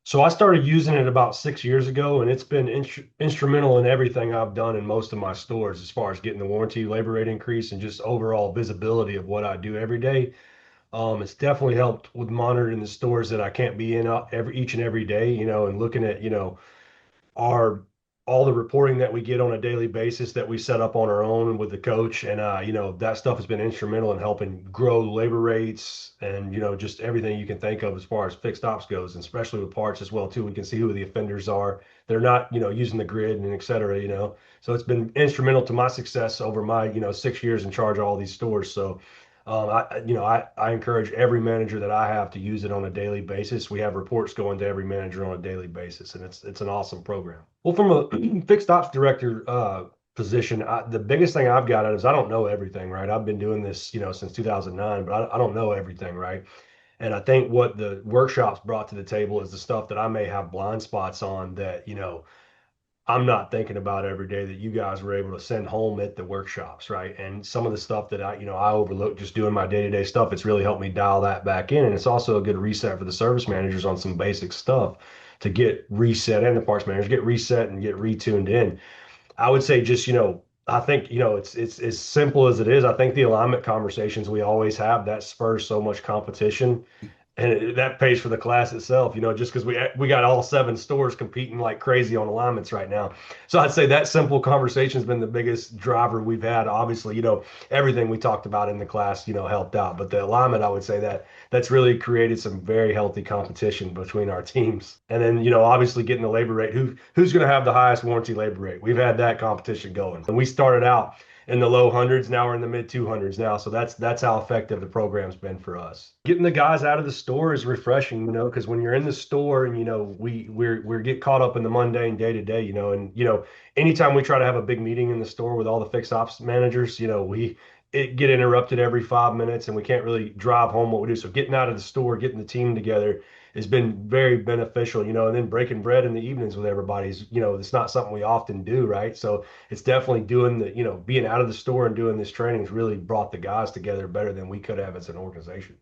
So I started using it about 6 years ago, and it's been instrumental in everything I've done in most of my stores as far as getting the warranty labor rate increase and just overall visibility of what I do every day. It's definitely helped with monitoring the stores that I can't be in each and every day, and looking at, our all the reporting that we get on a daily basis that we set up on our own with the coach. And that stuff has been instrumental in helping grow labor rates and just everything you can think of as far as fixed ops goes, and especially with parts as well too. We can see who the offenders are. They're not using the grid and et cetera. So it's been instrumental to my success over my 6 years in charge of all these stores. So I encourage every manager that I have to use it on a daily basis. We have reports going to every manager on a daily basis, and it's an awesome program. Well, from a fixed ops director position, the biggest thing I've got is I don't know everything, right? I've been doing this, since 2009, but I don't know everything, right? And I think what the workshops brought to the table is the stuff that I may have blind spots on that, I'm not thinking about every day that you guys were able to send home at the workshops, right? And some of the stuff that I overlooked just doing my day-to-day stuff, it's really helped me dial that back in. And it's also a good reset for the service managers on some basic stuff to get reset, and the parts managers get reset and get retuned in. I would say just, I think, it's as simple as it is. I think the alignment conversations we always have, that spurs so much competition, and that pays for the class itself, just because we got all seven stores competing like crazy on alignments right now. So I'd say that simple conversation has been the biggest driver we've had. Obviously, everything we talked about in the class, helped out, but the alignment, I would say that's really created some very healthy competition between our teams. And then, obviously getting the labor rate, who's going to have the highest warranty labor rate? We've had that competition going, and we started out in the low hundreds. Now we're in the mid 200s now. So that's how effective the program's been for us. Getting the guys out of the store is refreshing, because when you're in the store and we get caught up in the mundane day to day, and anytime we try to have a big meeting in the store with all the fixed ops managers, we it get interrupted every 5 minutes and we can't really drive home what we do. So getting out of the store, getting the team together has been very beneficial, and then breaking bread in the evenings with everybody's, it's not something we often do, right? So it's definitely doing being out of the store and doing this training has really brought the guys together better than we could have as an organization.